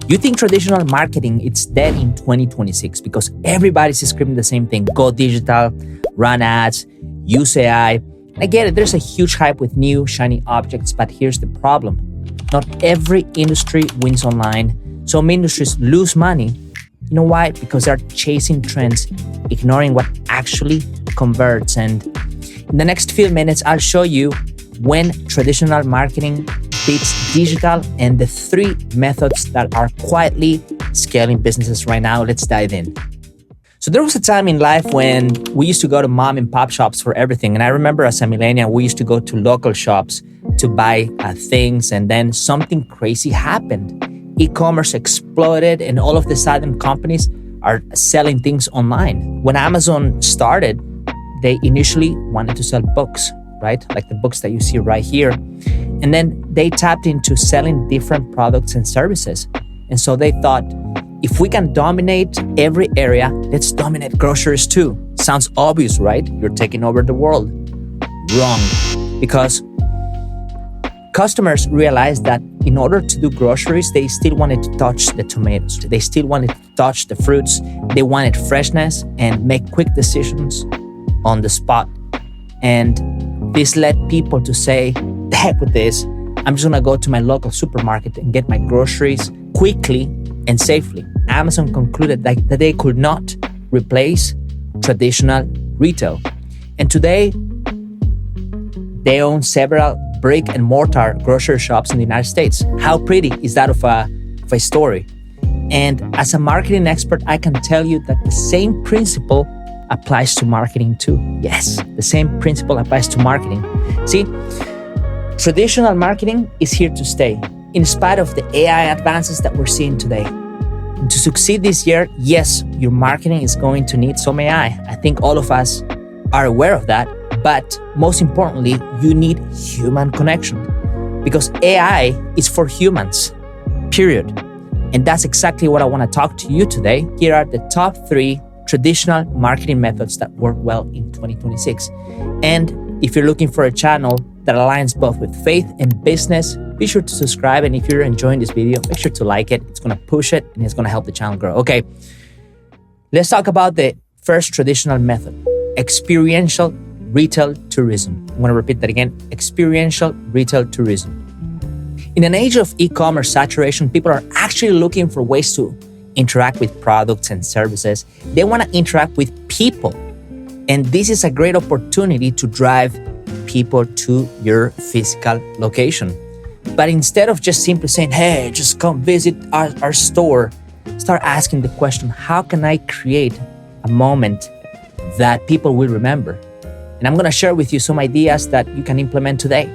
You think traditional marketing it's dead in 2026 because everybody's screaming the same thing. Go digital, run ads, use AI. I get it, there's a huge hype with new shiny objects, but here's the problem. Not every industry wins online. Some industries lose money. You know why? Because they're chasing trends, ignoring what actually converts. And in the next few minutes, I'll show you when traditional marketing beats digital and the 3 methods that are quietly scaling businesses right now. Let's dive in. So there was a time in life when we used to go to mom and pop shops for everything. And I remember as a millennial, we used to go to local shops to buy things. And then something crazy happened. E-commerce exploded and all of the sudden companies are selling things online. When Amazon started, they initially wanted to sell books, right? Like the books that you see right here. And then they tapped into selling different products and services. And so they thought, if we can dominate every area, let's dominate groceries too. Sounds obvious, right? You're taking over the world. Wrong. Because customers realized that in order to do groceries, they still wanted to touch the tomatoes. They still wanted to touch the fruits. They wanted freshness and make quick decisions on the spot. And this led people to say, the heck with this. I'm just gonna go to my local supermarket and get my groceries quickly and safely. Amazon concluded that they could not replace traditional retail. And today, they own several brick and mortar grocery shops in the United States. How pretty is that of a story? And as a marketing expert, I can tell you that the same principle applies to marketing too. Yes, the same principle applies to marketing. See, traditional marketing is here to stay, in spite of the AI advances that we're seeing today. And to succeed this year, yes, your marketing is going to need some AI. I think all of us are aware of that. But most importantly, you need human connection because AI is for humans, period. And that's exactly what I want to talk to you today. Here are the top 3 traditional marketing methods that work well in 2026. And if you're looking for a channel that aligns both with faith and business, be sure to subscribe. And if you're enjoying this video, make sure to like it. It's going to push it and it's going to help the channel grow. Okay, let's talk about the first traditional method, experiential retail tourism. I'm going to repeat that again, experiential retail tourism. In an age of e-commerce saturation, people are actually looking for ways to interact with products and services. They want to interact with people. And this is a great opportunity to drive people to your physical location. But instead of just simply saying, hey, just come visit our store, start asking the question, how can I create a moment that people will remember? And I'm going to share with you some ideas that you can implement today.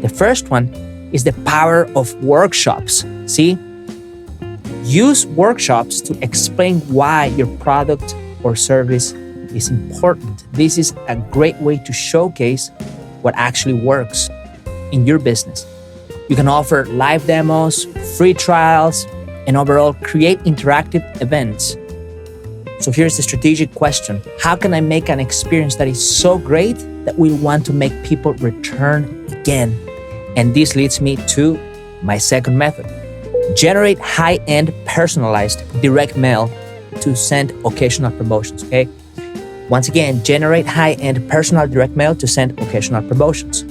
The first one is the power of workshops. See, use workshops to explain why your product or service is important. This is a great way to showcase what actually works in your business. You can offer live demos, free trials, and overall create interactive events. So here's the strategic question. How can I make an experience that is so great that we want to make people return again? And this leads me to my second method. Generate high-end personalized direct mail to send occasional promotions, okay? Once again, generate high-end personal direct mail to send occasional promotions.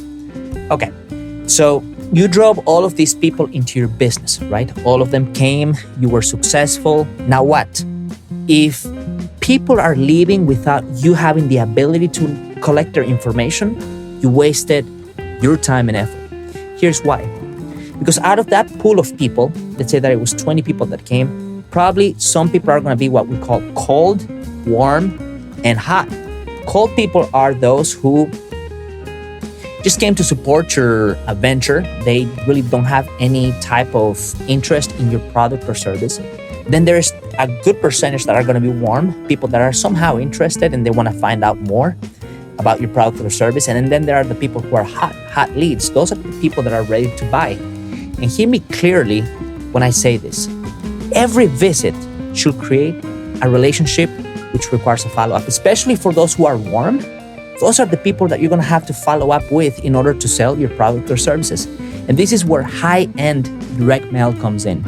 Okay, so you drove all of these people into your business, right? All of them came, you were successful. Now what? If people are leaving without you having the ability to collect their information, you wasted your time and effort. Here's why. Because out of that pool of people, let's say that it was 20 people that came, probably some people are going to be what we call cold, warm, and hot. Cold people are those who just came to support your adventure. They really don't have any type of interest in your product or service. Then there's a good percentage that are going to be warm, people that are somehow interested and they want to find out more about your product or service. And then there are the people who are hot leads. Those are the people that are ready to buy. And hear me clearly when I say this. Every visit should create a relationship which requires a follow-up, especially for those who are warm. Those are the people that you're going to have to follow up with in order to sell your product or services. And this is where high-end direct mail comes in.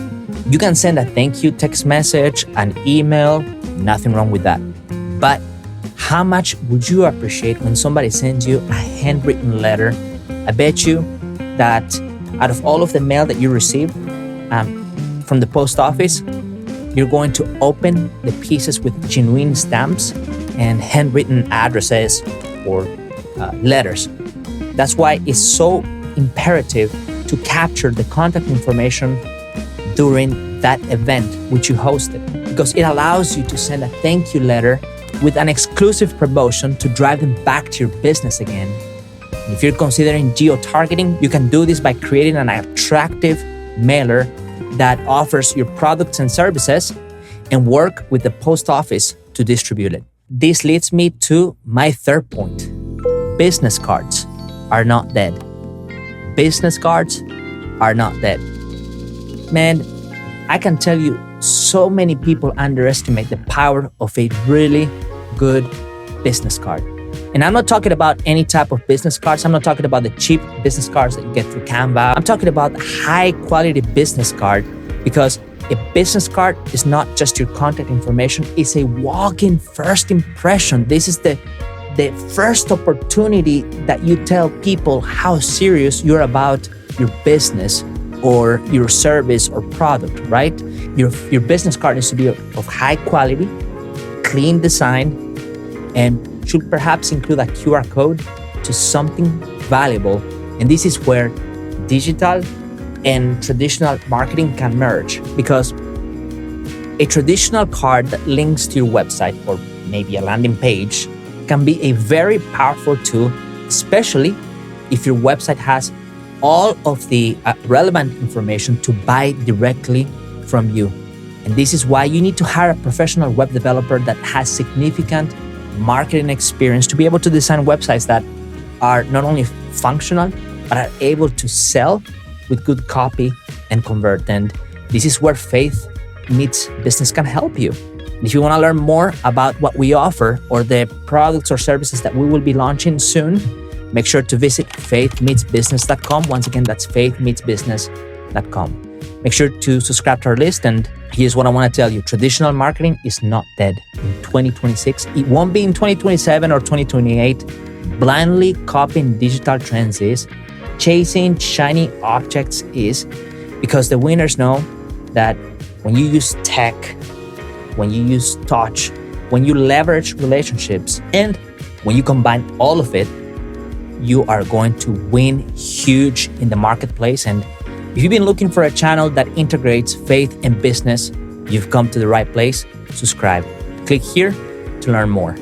You can send a thank you text message, an email, nothing wrong with that. But how much would you appreciate when somebody sends you a handwritten letter? I bet you that out of all of the mail that you receive from the post office, you're going to open the pieces with genuine stamps and handwritten addresses or letters. That's why it's so imperative to capture the contact information during that event which you hosted, because it allows you to send a thank you letter with an exclusive promotion to drive them back to your business again. And if you're considering geo-targeting, you can do this by creating an attractive mailer that offers your products and services and work with the post office to distribute it. This leads me to my third point. Business cards are not dead. Business cards are not dead. Man, I can tell you so many people underestimate the power of a really good business card. And I'm not talking about any type of business cards. I'm not talking about the cheap business cards that you get through Canva. I'm talking about a high quality business card, because a business card is not just your contact information. It's a walk-in first impression. This is the first opportunity that you tell people how serious you're about your business or your service or product, right? Your business card needs to be of high quality, clean design, and should perhaps include a QR code to something valuable. And this is where digital and traditional marketing can merge, because a traditional card that links to your website or maybe a landing page can be a very powerful tool, especially if your website has all of the relevant information to buy directly from you. And this is why you need to hire a professional web developer that has significant marketing experience to be able to design websites that are not only functional, but are able to sell with good copy and convert. And this is where Faith Meets Business can help you. And if you want to learn more about what we offer or the products or services that we will be launching soon, make sure to visit faithmeetsbusiness.com. Once again, that's faithmeetsbusiness.com. Make sure to subscribe to our list. And here's what I want to tell you. Traditional marketing is not dead in 2026. It won't be in 2027 or 2028. Blindly copying digital trends is. Chasing shiny objects is. Because the winners know that when you use tech, when you use touch, when you leverage relationships, and when you combine all of it, you are going to win huge in the marketplace. And if you've been looking for a channel that integrates faith and business, you've come to the right place. Subscribe. Click here to learn more.